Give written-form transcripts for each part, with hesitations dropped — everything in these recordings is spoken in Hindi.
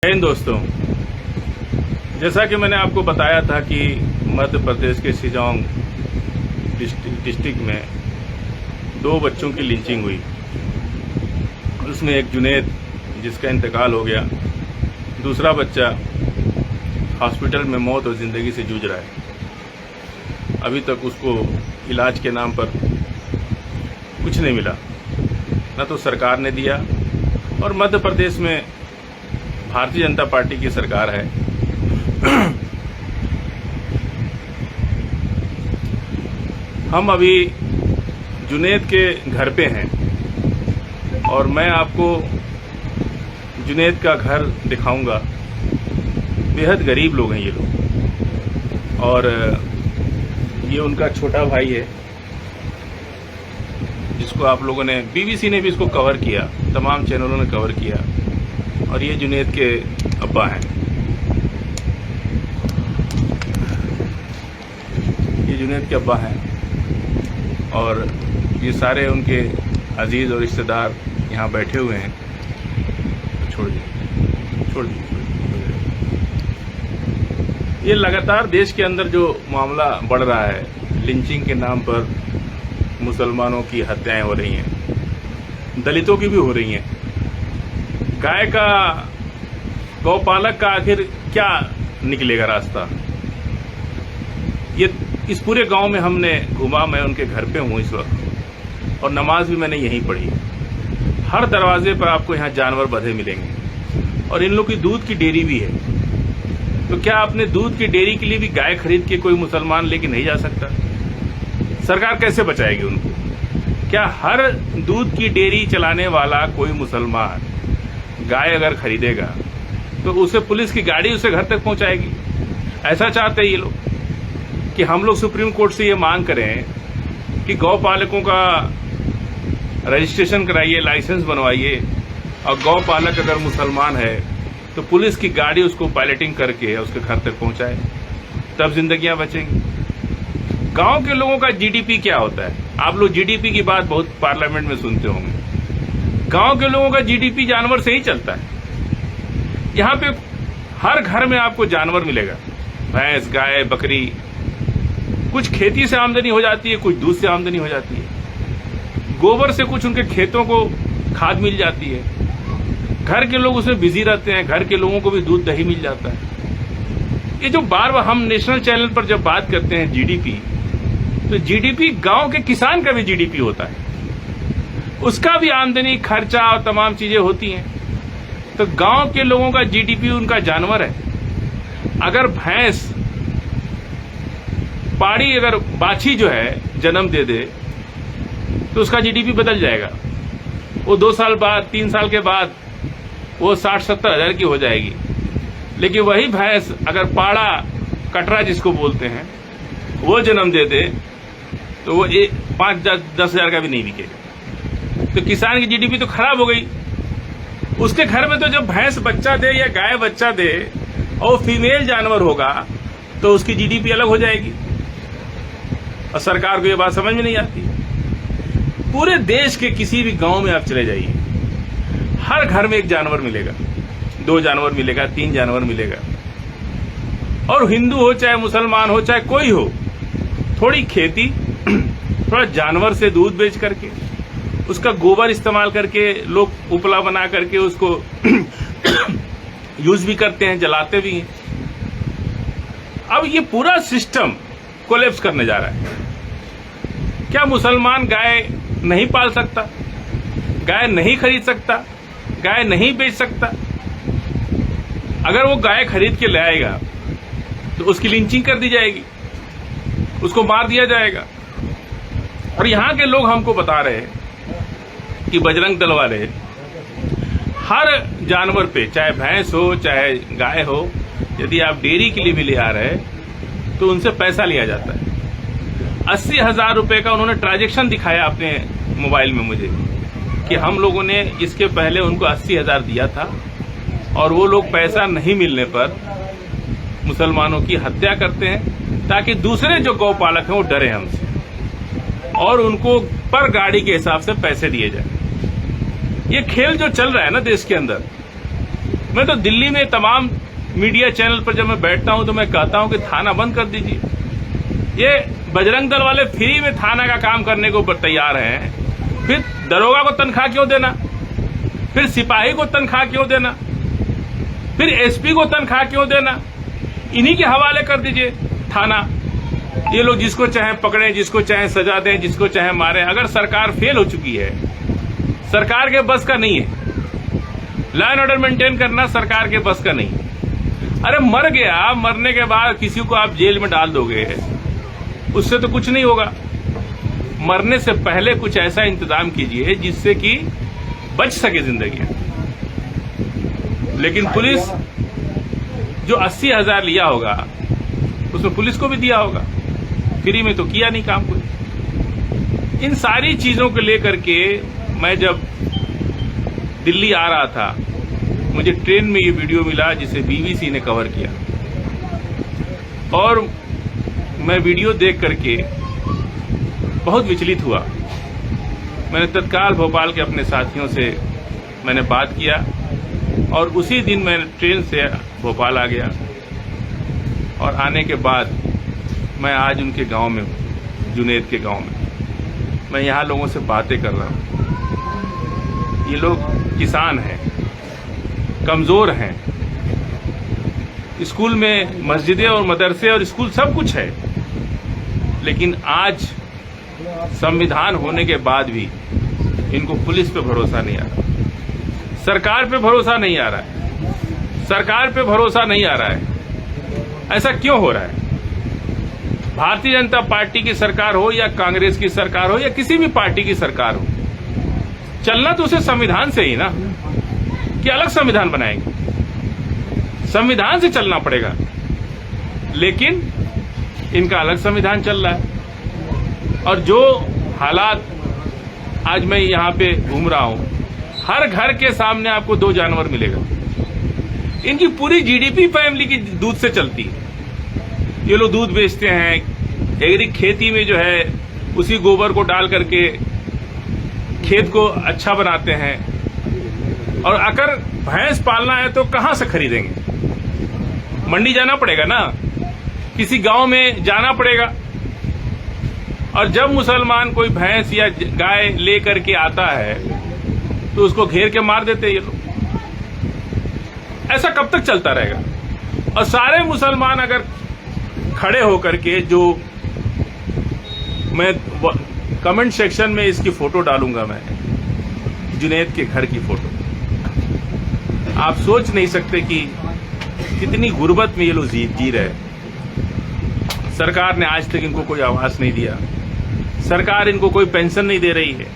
जय हिंद दोस्तों, जैसा कि मैंने आपको बताया था कि मध्य प्रदेश के शिजोंग डिस्ट्रिक्ट में 2 बच्चों की लिंचिंग हुई। उसमें एक जुनेद जिसका इंतकाल हो गया, दूसरा बच्चा हॉस्पिटल में मौत और ज़िंदगी से जूझ रहा है। अभी तक उसको इलाज के नाम पर कुछ नहीं मिला, न तो सरकार ने दिया। और मध्य प्रदेश में भारतीय जनता पार्टी की सरकार है। हम अभी जुनेद के घर पे हैं और मैं आपको जुनेद का घर दिखाऊंगा। बेहद गरीब लोग हैं ये लोग, और ये उनका छोटा भाई है जिसको आप लोगों ने, बीबीसी ने भी इसको कवर किया, तमाम चैनलों ने कवर किया। और ये जुनेद के अब्बा हैं। ये जुनेद के अब्बा हैं और ये सारे उनके अजीज और रिश्तेदार यहाँ बैठे हुए हैं। छोड़ दीजिए। ये लगातार देश के अंदर जो मामला बढ़ रहा है, लिंचिंग के नाम पर मुसलमानों की हत्याएं हो रही हैं, दलितों की भी हो रही हैं। गाय का, गौपालक का आखिर क्या निकलेगा रास्ता? ये इस पूरे गांव में हमने घूमा। मैं उनके घर पे हूं इस वक्त, और नमाज भी मैंने यहीं पढ़ी। हर दरवाजे पर आपको यहाँ जानवर बंधे मिलेंगे, और इन लोग की दूध की डेयरी भी है। तो क्या अपने दूध की डेयरी के लिए भी गाय खरीद के कोई मुसलमान लेके नहीं जा सकता? सरकार कैसे बचाएगी उनको? क्या हर दूध की डेयरी चलाने वाला कोई मुसलमान गाय अगर खरीदेगा तो उसे पुलिस की गाड़ी उसे घर तक पहुंचाएगी? ऐसा चाहते हैं ये लोग कि हम लोग सुप्रीम कोर्ट से ये मांग करें कि गौपालकों का रजिस्ट्रेशन कराइए, लाइसेंस बनवाइए, और गौपालक अगर मुसलमान है तो पुलिस की गाड़ी उसको पायलटिंग करके उसके घर तक पहुंचाए, तब जिंदगियां बचेंगी। गांव के लोगों का जीडीपी क्या होता है? आप लोग जीडीपी की बात बहुत पार्लियामेंट में सुनते होंगे। गांव के लोगों का जीडीपी जानवर से ही चलता है। यहाँ पे हर घर में आपको जानवर मिलेगा, भैंस, गाय, बकरी। कुछ खेती से आमदनी हो जाती है, कुछ दूध से आमदनी हो जाती है, गोबर से कुछ उनके खेतों को खाद मिल जाती है। घर के लोग उसमें बिजी रहते हैं, घर के लोगों को भी दूध दही मिल जाता है। ये जो बार बार हम नेशनल चैनल पर जब बात करते हैं जीडीपी, तो जीडीपी गांव के किसान का भी जीडीपी होता है, उसका भी आमदनी, खर्चा और तमाम चीजें होती हैं। तो गांव के लोगों का जीडीपी उनका जानवर है। अगर भैंस, पाड़ी, अगर बाछी जो है जन्म दे दे तो उसका जीडीपी बदल जाएगा। वो 2 साल बाद, 3 साल के बाद वो 60-70 हजार की हो जाएगी। लेकिन वही भैंस अगर पाड़ा, कटरा जिसको बोलते हैं, वो जन्म दे दे तो वो 5-10 हजार का भी नहीं बिकेगा। तो किसान की जीडीपी तो खराब हो गई। उसके घर में तो जब भैंस बच्चा दे या गाय बच्चा दे और फीमेल जानवर होगा तो उसकी जीडीपी अलग हो जाएगी। और सरकार को ये बात समझ में नहीं आती। पूरे देश के किसी भी गांव में आप चले जाइए, हर घर में एक जानवर मिलेगा, 2 जानवर मिलेगा, 3 जानवर मिलेगा। और हिंदू हो चाहे मुसलमान हो चाहे कोई हो, थोड़ी खेती, थोड़ा जानवर से दूध बेच करके, उसका गोबर इस्तेमाल करके लोग उपला बना करके उसको यूज भी करते हैं, जलाते भी हैं। अब ये पूरा सिस्टम कोलैप्स करने जा रहा है। क्या मुसलमान गाय नहीं पाल सकता? गाय नहीं खरीद सकता? गाय नहीं बेच सकता? अगर वो गाय खरीद के ले आएगा तो उसकी लिंचिंग कर दी जाएगी, उसको मार दिया जाएगा। और यहां के लोग हमको बता रहे हैं कि बजरंग दल वाले हर जानवर पे, चाहे भैंस हो चाहे गाय हो, यदि आप डेयरी के लिए भी ले आ रहे हैं तो उनसे पैसा लिया जाता है। 80,000 रुपए का उन्होंने ट्रांजैक्शन दिखाया अपने मोबाइल में मुझे, कि हम लोगों ने इसके पहले उनको 80,000 दिया था और वो लोग पैसा नहीं मिलने पर मुसलमानों की हत्या करते हैं ताकि दूसरे जो गौपालक हैं वो डरे हमसे और उनको पर गाड़ी के हिसाब से पैसे दिए जाए। ये खेल जो चल रहा है ना देश के अंदर, मैं तो दिल्ली में तमाम मीडिया चैनल पर जब मैं बैठता हूं तो मैं कहता हूं कि थाना बंद कर दीजिए। ये बजरंग दल वाले फ्री में थाना का काम करने को तैयार हैं, फिर दरोगा को तनख्वाह क्यों देना, फिर सिपाही को तनख्वाह क्यों देना, फिर एसपी को तनख्वाह क्यों देना? इन्हीं के हवाले कर दीजिए थाना। ये लोग जिसको चाहे पकड़ें, जिसको चाहे सजा दें, जिसको चाहे मारें। अगर सरकार फेल हो चुकी है, सरकार के बस का नहीं है, लॉ एंड ऑर्डर मेंटेन करना सरकार के बस का नहीं। अरे मर गया, मरने के बाद किसी को आप जेल में डाल दोगे, उससे तो कुछ नहीं होगा। मरने से पहले कुछ ऐसा इंतजाम कीजिए जिससे कि बच सके जिंदगी। लेकिन पुलिस जो 80,000 लिया होगा उसमें पुलिस को भी दिया होगा, फ्री में तो किया नहीं काम कोई। इन सारी चीजों को लेकर के मैं जब दिल्ली आ रहा था, मुझे ट्रेन में ये वीडियो मिला जिसे बीबीसी ने कवर किया, और मैं वीडियो देख करके बहुत विचलित हुआ। मैंने तत्काल भोपाल के अपने साथियों से मैंने बात किया और उसी दिन मैं ट्रेन से भोपाल आ गया। और आने के बाद मैं आज उनके गांव में हूं, जुनैद के गांव में। मैं यहां लोगों से बातें कर रहा हूं। ये लोग किसान हैं, कमजोर हैं, स्कूल में मस्जिदें और मदरसे और स्कूल सब कुछ है, लेकिन आज संविधान होने के बाद भी इनको पुलिस पे भरोसा नहीं आ रहा, सरकार पे भरोसा नहीं आ रहा है, सरकार पे भरोसा नहीं आ रहा है। ऐसा क्यों हो रहा है? भारतीय जनता पार्टी की सरकार हो या कांग्रेस की सरकार हो या किसी भी पार्टी की सरकार हो, चलना तो उसे संविधान से ही ना, कि अलग संविधान बनाएंगे? संविधान से चलना पड़ेगा, लेकिन इनका अलग संविधान चल रहा है। और जो हालात आज मैं यहां पे घूम रहा हूं, हर घर के सामने आपको 2 जानवर मिलेगा। इनकी पूरी जीडीपी फैमिली की दूध से चलती है। ये लोग दूध बेचते हैं, एग्रिक खेती में जो है उसी गोबर को डाल करके खेत को अच्छा बनाते हैं। और अगर भैंस पालना है तो कहां से खरीदेंगे? मंडी जाना पड़ेगा ना, किसी गांव में जाना पड़ेगा। और जब मुसलमान कोई भैंस या गाय ले करके आता है तो उसको घेर के मार देते हैं ये लोग। ऐसा कब तक चलता रहेगा? और सारे मुसलमान अगर खड़े होकर के, जो मैं कमेंट सेक्शन में इसकी फोटो डालूंगा, मैं जुनैद के घर की फोटो, आप सोच नहीं सकते कि कितनी गुर्बत में ये लोग जी रहे हैं। सरकार ने आज तक इनको कोई आवास नहीं दिया, सरकार इनको कोई पेंशन नहीं दे रही है,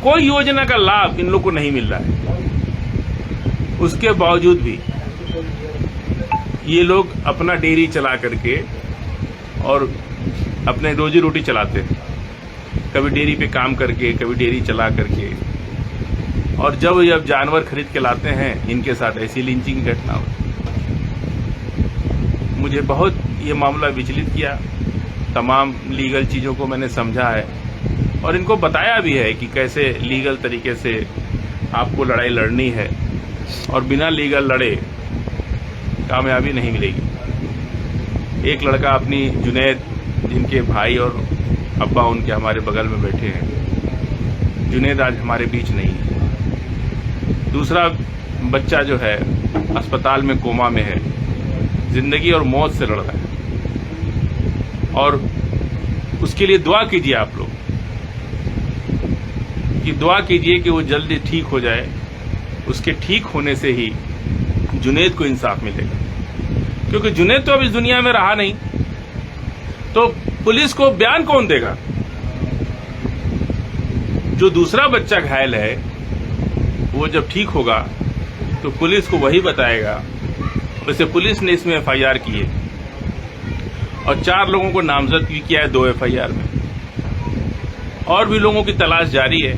कोई योजना का लाभ इन लोग को नहीं मिल रहा है। उसके बावजूद भी ये लोग अपना डेयरी चला करके और अपने रोजी रोटी चलाते हैं, कभी डेयरी पे काम करके, कभी डेयरी चला करके। और जब जानवर खरीद के लाते हैं, इनके साथ ऐसी लिंचिंग की घटना होती। मुझे बहुत ये मामला विचलित किया। तमाम लीगल चीज़ों को मैंने समझा है और इनको बताया भी है कि कैसे लीगल तरीके से आपको लड़ाई लड़नी है, और बिना लीगल लड़े कामयाबी नहीं मिलेगी। एक लड़का अपनी जुनैद, जिनके भाई और अब्बा उनके हमारे बगल में बैठे हैं, जुनैद आज हमारे बीच नहीं है। दूसरा बच्चा जो है अस्पताल में कोमा में है, जिंदगी और मौत से लड़ रहा है। और उसके लिए दुआ कीजिए आप लोग, कि दुआ कीजिए कि वो जल्दी ठीक हो जाए। उसके ठीक होने से ही जुनैद को इंसाफ मिलेगा, क्योंकि जुनैद तो अब इस दुनिया में रहा नहीं, तो पुलिस को बयान कौन देगा? जो दूसरा बच्चा घायल है वो जब ठीक होगा तो पुलिस को वही बताएगा। वैसे पुलिस ने इसमें एफआईआर की है और 4 लोगों को नामजद भी किया है 2 एफआईआर में, और भी लोगों की तलाश जारी है।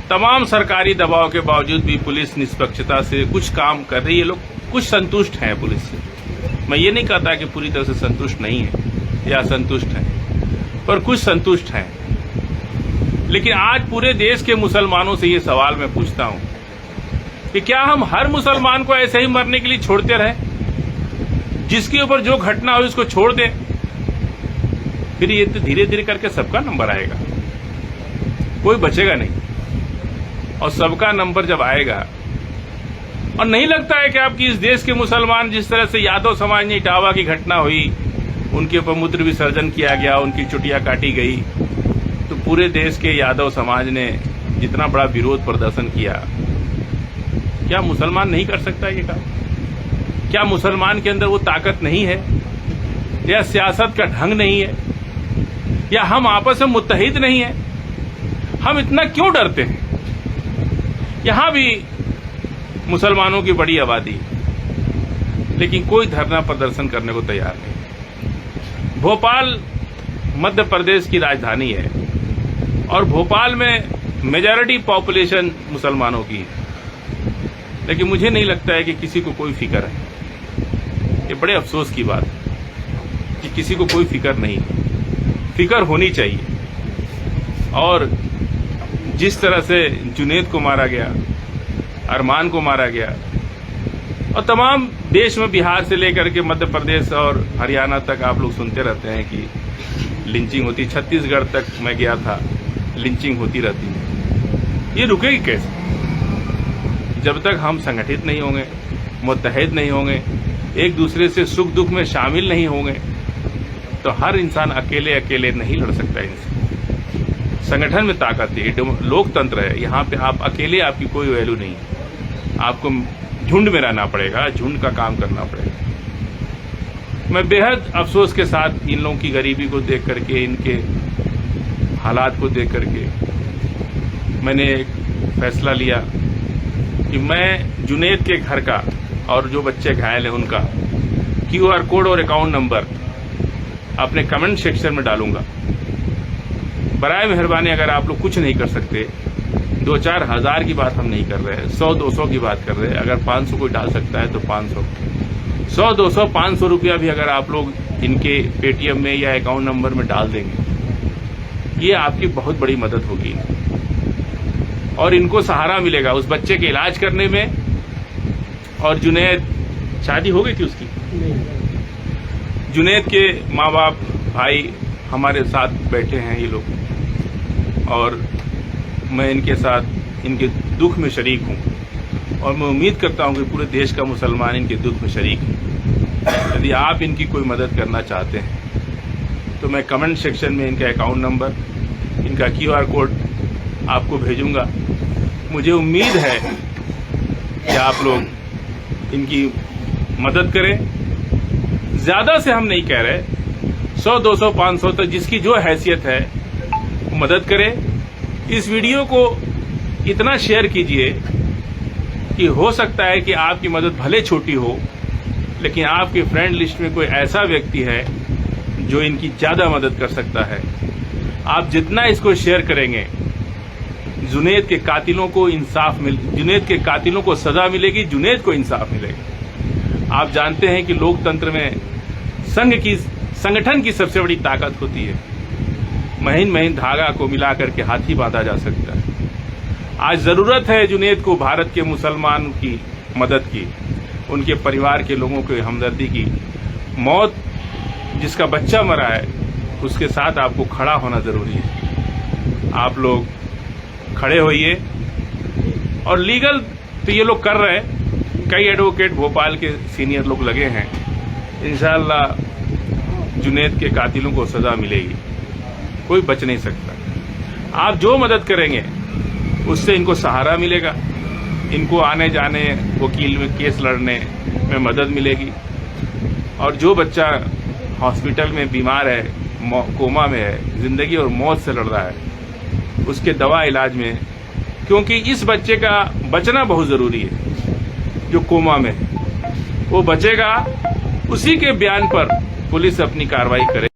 तमाम सरकारी दबाव के बावजूद भी पुलिस निष्पक्षता से कुछ काम कर रही है। लोग कुछ संतुष्ट हैं पुलिस से, मैं ये नहीं कहता कि पूरी तरह से संतुष्ट नहीं है या संतुष्ट हैं, पर कुछ संतुष्ट हैं। लेकिन आज पूरे देश के मुसलमानों से ये सवाल मैं पूछता हूं कि क्या हम हर मुसलमान को ऐसे ही मरने के लिए छोड़ते रहे? जिसके ऊपर जो घटना हो उसको छोड़ दें, फिर ये तो धीरे धीरे करके सबका नंबर आएगा, कोई बचेगा नहीं। और सबका नंबर जब आएगा, और नहीं लगता है कि आपकी इस देश के मुसलमान, जिस तरह से यादव समाज ने इटावा की घटना हुई, उनके ऊपर मूत्र विसर्जन किया गया, उनकी चुटिया काटी गई, तो पूरे देश के यादव समाज ने जितना बड़ा विरोध प्रदर्शन किया, क्या मुसलमान नहीं कर सकता ये काम? क्या मुसलमान के अंदर वो ताकत नहीं है, या सियासत का ढंग नहीं है, या हम आपस में मुत्तहिद नहीं है? हम इतना क्यों डरते हैं? यहां भी मुसलमानों की बड़ी आबादी है, लेकिन कोई धरना प्रदर्शन करने को तैयार नहीं। भोपाल मध्य प्रदेश की राजधानी है और भोपाल में मेजॉरिटी पॉपुलेशन मुसलमानों की है, लेकिन मुझे नहीं लगता है कि किसी को कोई फिक्र है। ये बड़े अफसोस की बात है कि किसी को कोई फिक्र नहीं। फिक्र होनी चाहिए। और जिस तरह से जुनैद को मारा गया, अरमान को मारा गया, और तमाम देश में बिहार से लेकर के मध्य प्रदेश और हरियाणा तक आप लोग सुनते रहते हैं कि लिंचिंग होती। छत्तीसगढ़ तक मैं गया था, लिंचिंग होती रहती है। ये रुकेगी कैसे? जब तक हम संगठित नहीं होंगे, मुत्तहिद नहीं होंगे, एक दूसरे से सुख दुख में शामिल नहीं होंगे, तो हर इंसान अकेले अकेले नहीं लड़ सकता। इनसे संगठन में ताकत है, लोकतंत्र है। यहाँ पे आप अकेले, आपकी कोई वैल्यू नहीं है। आपको झुंड में रहना पड़ेगा, झुंड का काम करना पड़ेगा। मैं बेहद अफसोस के साथ इन लोगों की गरीबी को देख करके, इनके हालात को देख करके मैंने एक फैसला लिया कि मैं जुनैद के घर का और जो बच्चे घायल हैं उनका QR कोड और अकाउंट नंबर अपने कमेंट सेक्शन में डालूंगा। बराए मेहरबानी, अगर आप लोग कुछ नहीं कर सकते, 2-4 हज़ार की बात हम नहीं कर रहे हैं, 100-200 की बात कर रहे हैं। अगर 500 कोई डाल सकता है तो 500, 100-200, 500 रुपया भी अगर आप लोग इनके पेटीएम में या अकाउंट नंबर में डाल देंगे, ये आपकी बहुत बड़ी मदद होगी और इनको सहारा मिलेगा उस बच्चे के इलाज करने में। और जुनैद, शादी हो गई थी उसकी, जुनैद के माँ बाप, भाई हमारे साथ बैठे हैं ये लोग, और मैं इनके साथ इनके दुख में शरीक हूँ, और मैं उम्मीद करता हूँ कि पूरे देश का मुसलमान इनके दुख में शरीक है। यदि आप इनकी कोई मदद करना चाहते हैं तो मैं कमेंट सेक्शन में इनका अकाउंट नंबर, इनका QR कोड आपको भेजूंगा। मुझे उम्मीद है कि आप लोग इनकी मदद करें। ज्यादा से हम नहीं कह रहे, 100, 200, 500 तक जिसकी जो हैसियत है मदद करें। इस वीडियो को इतना शेयर कीजिए कि हो सकता है कि आपकी मदद भले छोटी हो, लेकिन आपके फ्रेंड लिस्ट में कोई ऐसा व्यक्ति है जो इनकी ज्यादा मदद कर सकता है। आप जितना इसको शेयर करेंगे, जुनैद के कातिलों को इंसाफ जुनैद के कातिलों को सजा मिलेगी, जुनैद को इंसाफ मिलेगा। आप जानते हैं कि लोकतंत्र में संगठन की सबसे बड़ी ताकत होती है। महीन महीन धागा को मिलाकर के हाथी बांधा जा सकता है। आज जरूरत है जुनैद को भारत के मुसलमान की मदद की, उनके परिवार के लोगों की हमदर्दी की। मौत, जिसका बच्चा मरा है, उसके साथ आपको खड़ा होना जरूरी है। आप लोग खड़े होइए। और लीगल तो ये लोग कर रहे हैं, कई एडवोकेट भोपाल के सीनियर लोग लगे हैं। इंशाअल्लाह जुनैद के कातिलों को सजा मिलेगी, कोई बच नहीं सकता। आप जो मदद करेंगे उससे इनको सहारा मिलेगा, इनको आने जाने, वकील में केस लड़ने में मदद मिलेगी। और जो बच्चा हॉस्पिटल में बीमार है, कोमा में है, जिंदगी और मौत से लड़ रहा है, उसके दवा इलाज में, क्योंकि इस बच्चे का बचना बहुत जरूरी है जो कोमा में है, वो बचेगा। उसी के बयान पर पुलिस अपनी कार्रवाई करे।